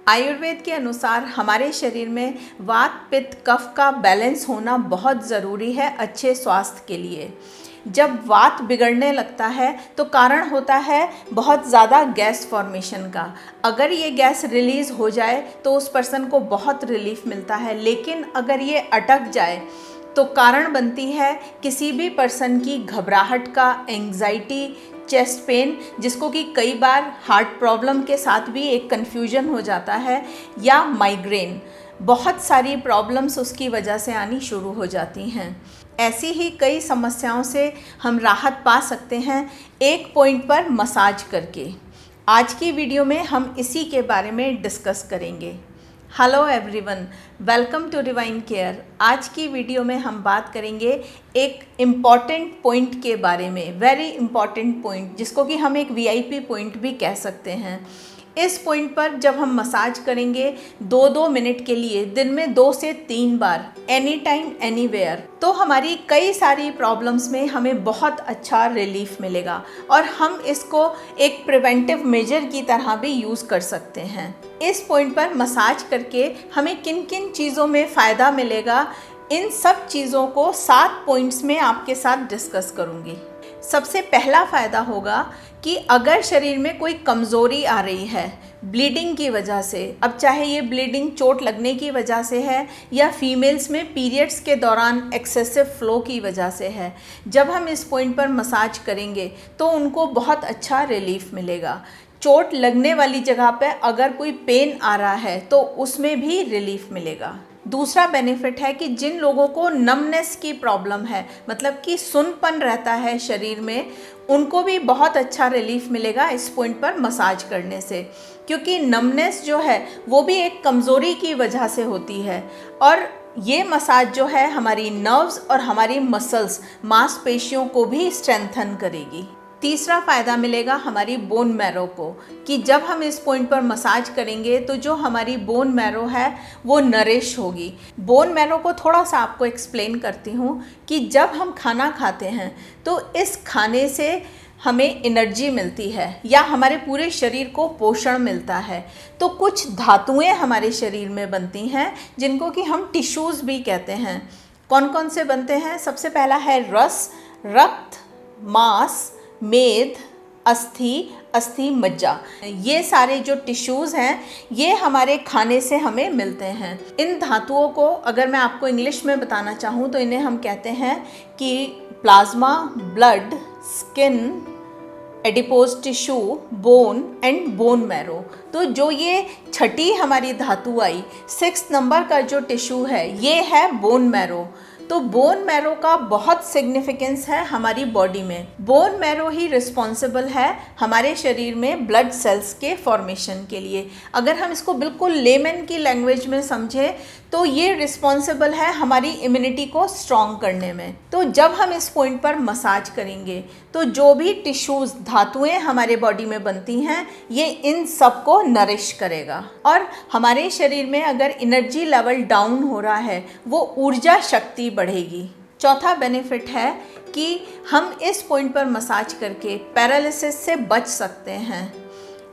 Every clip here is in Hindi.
आयुर्वेद के अनुसार हमारे शरीर में वात पित्त कफ का बैलेंस होना बहुत ज़रूरी है अच्छे स्वास्थ्य के लिए। जब वात बिगड़ने लगता है तो कारण होता है बहुत ज़्यादा गैस फॉर्मेशन का। अगर ये गैस रिलीज़ हो जाए तो उस पर्सन को बहुत रिलीफ मिलता है, लेकिन अगर ये अटक जाए तो कारण बनती है किसी भी पर्सन की घबराहट का, एंग्जाइटी, चेस्ट पेन, जिसको कि कई बार हार्ट प्रॉब्लम के साथ भी एक कन्फ्यूजन हो जाता है, या माइग्रेन। बहुत सारी प्रॉब्लम्स उसकी वजह से आनी शुरू हो जाती हैं। ऐसी ही कई समस्याओं से हम राहत पा सकते हैं एक पॉइंट पर मसाज करके। आज की वीडियो में हम इसी के बारे में डिस्कस करेंगे। Hello everyone, welcome to divine care. आज की वीडियो में हम बात करेंगे एक इम्पॉर्टेंट पॉइंट के बारे में, वेरी इम्पॉर्टेंट पॉइंट, जिसको कि हम एक वीआईपी पॉइंट भी कह सकते हैं। इस पॉइंट पर जब हम मसाज करेंगे 2-2 मिनट के लिए दिन में 2 से 3 बार, एनी टाइम एनीवेयर, तो हमारी कई सारी प्रॉब्लम्स में हमें बहुत अच्छा रिलीफ मिलेगा और हम इसको एक प्रिवेंटिव मेजर की तरह भी यूज़ कर सकते हैं। इस पॉइंट पर मसाज करके हमें किन किन चीज़ों में फ़ायदा मिलेगा, इन सब चीज़ों को 7 पॉइंट्स में आपके साथ डिस्कस करूँगी। सबसे पहला फ़ायदा होगा कि अगर शरीर में कोई कमज़ोरी आ रही है ब्लीडिंग की वजह से, अब चाहे ये ब्लीडिंग चोट लगने की वजह से है या फीमेल्स में पीरियड्स के दौरान एक्सेसिव फ्लो की वजह से है, जब हम इस पॉइंट पर मसाज करेंगे तो उनको बहुत अच्छा रिलीफ मिलेगा। चोट लगने वाली जगह पे अगर कोई पेन आ रहा है तो उसमें भी रिलीफ मिलेगा। दूसरा बेनिफिट है कि जिन लोगों को नमनेस की प्रॉब्लम है, मतलब कि सुनपन रहता है शरीर में, उनको भी बहुत अच्छा रिलीफ मिलेगा इस पॉइंट पर मसाज करने से, क्योंकि नमनेस जो है वो भी एक कमज़ोरी की वजह से होती है और ये मसाज जो है हमारी नर्व्स और हमारी मसल्स, मांसपेशियों को भी स्ट्रेंथन करेगी। तीसरा फ़ायदा मिलेगा हमारी बोन मैरो को, कि जब हम इस पॉइंट पर मसाज करेंगे तो जो हमारी बोन मैरो है वो नरिश होगी। बोन मैरो को थोड़ा सा आपको एक्सप्लेन करती हूँ कि जब हम खाना खाते हैं तो इस खाने से हमें एनर्जी मिलती है या हमारे पूरे शरीर को पोषण मिलता है। तो कुछ धातुएं हमारे शरीर में बनती हैं जिनको कि हम टिश्यूज़ भी कहते हैं। कौन कौन से बनते हैं? सबसे पहला है रस, रक्त, मांस, मेद, अस्थि मज्जा। ये सारे जो टिश्यूज़ हैं ये हमारे खाने से हमें मिलते हैं। इन धातुओं को अगर मैं आपको इंग्लिश में बताना चाहूँ तो इन्हें हम कहते हैं कि plasma, blood, skin, adipose tissue, bone and bone marrow. तो जो ये छठी हमारी धातु आई, 6 नंबर का जो टिश्यू है ये है बोन मैरो। तो बोन मैरो का बहुत सिग्निफिकेंस है हमारी बॉडी में। बोन मैरो ही रिस्पॉन्सिबल है हमारे शरीर में ब्लड सेल्स के फॉर्मेशन के लिए। अगर हम इसको बिल्कुल लेमन की लैंग्वेज में समझें तो ये रिस्पॉन्सिबल है हमारी इम्यूनिटी को स्ट्रॉन्ग करने में। तो जब हम इस पॉइंट पर मसाज करेंगे तो जो भी टिश्यूज़, धातुएं हमारे बॉडी में बनती हैं, ये इन सब को नरिश करेगा और हमारे शरीर में अगर एनर्जी लेवल डाउन हो रहा है वो ऊर्जा शक्ति बढ़ेगी। चौथा बेनिफिट है कि हम इस पॉइंट पर मसाज करके पैरालिसिस से बच सकते हैं।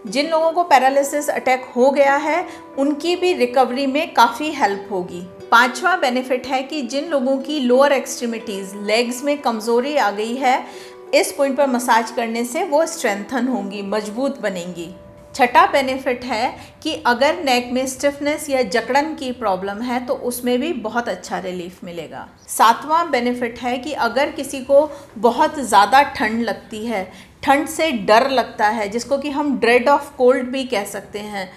जिन लोगों को पैरालिसिस अटैक हो गया है उनकी भी रिकवरी में काफ़ी हेल्प होगी। पांचवा बेनिफिट है कि जिन लोगों की लोअर एक्सट्रीमिटीज़, लेग्स में कमज़ोरी आ गई है, इस पॉइंट पर मसाज करने से वो स्ट्रेंथन होंगी, मजबूत बनेंगी। छठा बेनिफिट है कि अगर नेक में स्टिफनेस या जकड़न की प्रॉब्लम है तो उसमें भी बहुत अच्छा रिलीफ मिलेगा। सातवां बेनिफिट है कि अगर किसी को बहुत ज़्यादा ठंड लगती है, ठंड से डर लगता है, जिसको कि हम ड्रेड ऑफ कोल्ड भी कह सकते हैं,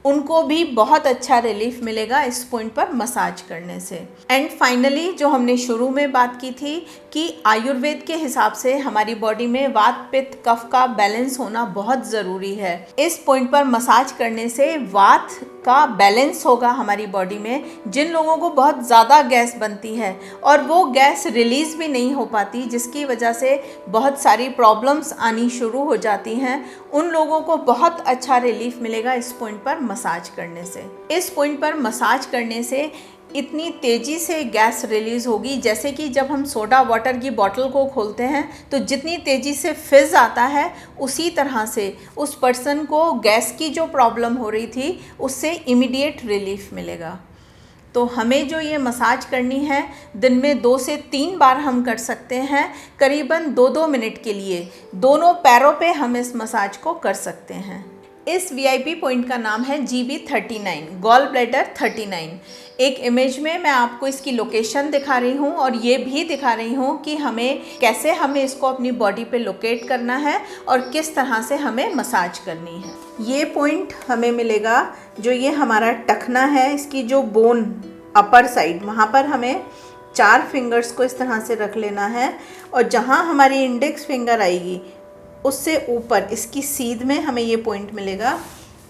उनको भी बहुत अच्छा रिलीफ मिलेगा इस पॉइंट पर मसाज करने से। एंड फाइनली जो हमने शुरू में बात की थी कि आयुर्वेद के हिसाब से हमारी बॉडी में वात पित्त कफ का बैलेंस होना बहुत ज़रूरी है। इस पॉइंट पर मसाज करने से वात का बैलेंस होगा हमारी बॉडी में। जिन लोगों को बहुत ज़्यादा गैस बनती है और वो गैस रिलीज़ भी नहीं हो पाती, जिसकी वजह से बहुत सारी प्रॉब्लम्स आनी शुरू हो जाती हैं, उन लोगों को बहुत अच्छा रिलीफ मिलेगा इस पॉइंट पर मसाज करने से। इस पॉइंट पर मसाज करने से इतनी तेज़ी से गैस रिलीज़ होगी, जैसे कि जब हम सोडा वाटर की बॉटल को खोलते हैं तो जितनी तेज़ी से फिज़ आता है, उसी तरह से उस पर्सन को गैस की जो प्रॉब्लम हो रही थी उससे इमीडिएट रिलीफ मिलेगा। तो हमें जो ये मसाज करनी है, दिन में 2 से 3 बार हम कर सकते हैं, करीबन 2-2 मिनट के लिए। दोनों पैरों पे हम इस मसाज को कर सकते हैं। इस VIP पॉइंट का नाम है GB39, गॉल ब्लैडर 39। एक इमेज में मैं आपको इसकी लोकेशन दिखा रही हूँ और ये भी दिखा रही हूँ कि कैसे हमें इसको अपनी बॉडी पे लोकेट करना है और किस तरह से हमें मसाज करनी है। ये पॉइंट हमें मिलेगा, जो ये हमारा टखना है, इसकी जो बोन अपर साइड, वहाँ पर हमें 4 फिंगर्स को इस तरह से रख लेना है और जहाँ हमारी इंडेक्स फिंगर आएगी उससे ऊपर इसकी सीध में हमें ये पॉइंट मिलेगा।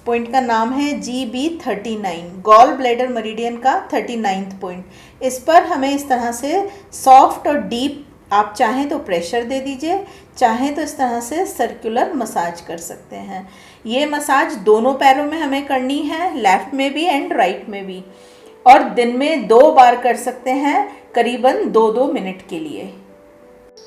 पॉइंट का नाम है GB39, गॉल ब्लैडर मेरिडियन का 39th पॉइंट। इस पर हमें इस तरह से सॉफ्ट और डीप, आप चाहें तो प्रेशर दे दीजिए, चाहें तो इस तरह से सर्कुलर मसाज कर सकते हैं। ये मसाज दोनों पैरों में हमें करनी है, लेफ़्ट में भी एंड राइट में भी, और दिन में 2 बार कर सकते हैं, करीबन 2-2 मिनट के लिए।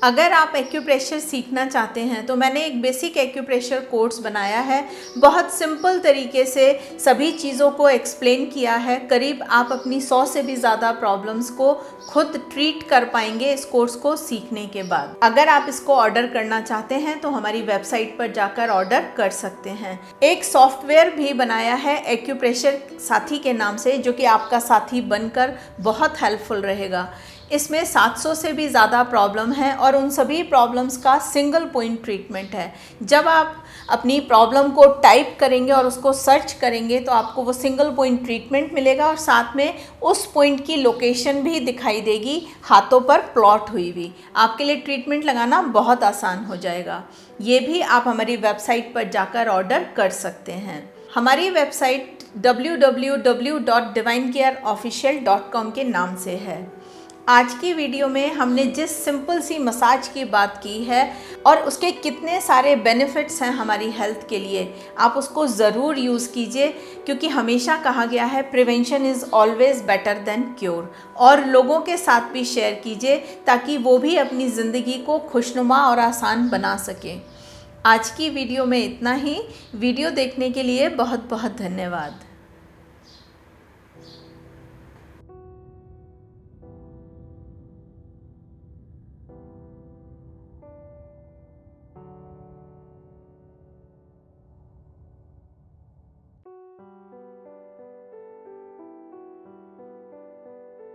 अगर आप एक्यूप्रेशर सीखना चाहते हैं तो मैंने एक बेसिक एक्यूप्रेशर कोर्स बनाया है। बहुत सिंपल तरीके से सभी चीज़ों को एक्सप्लेन किया है। करीब आप अपनी 100 से भी ज़्यादा प्रॉब्लम्स को खुद ट्रीट कर पाएंगे इस कोर्स को सीखने के बाद। अगर आप इसको ऑर्डर करना चाहते हैं तो हमारी वेबसाइट पर जाकर ऑर्डर कर सकते हैं। एक सॉफ्टवेयर भी बनाया है एक्यूप्रेशर साथी के नाम से, जो कि आपका साथी बनकर बहुत हेल्पफुल रहेगा। इसमें 700 से भी ज़्यादा प्रॉब्लम है और उन सभी प्रॉब्लम्स का सिंगल पॉइंट ट्रीटमेंट है। जब आप अपनी प्रॉब्लम को टाइप करेंगे और उसको सर्च करेंगे तो आपको वो सिंगल पॉइंट ट्रीटमेंट मिलेगा और साथ में उस पॉइंट की लोकेशन भी दिखाई देगी, हाथों पर प्लॉट हुई भी। आपके लिए ट्रीटमेंट लगाना बहुत आसान हो जाएगा। ये भी आप हमारी वेबसाइट पर जाकर ऑर्डर कर सकते हैं। हमारी वेबसाइट www.divinecareofficial.com के नाम से है। आज की वीडियो में हमने जिस सिंपल सी मसाज की बात की है और उसके कितने सारे बेनिफिट्स हैं हमारी हेल्थ के लिए, आप उसको ज़रूर यूज़ कीजिए, क्योंकि हमेशा कहा गया है prevention is always better than cure. और लोगों के साथ भी शेयर कीजिए ताकि वो भी अपनी ज़िंदगी को खुशनुमा और आसान बना सकें। आज की वीडियो में इतना ही। वीडियो देखने के लिए बहुत बहुत धन्यवाद।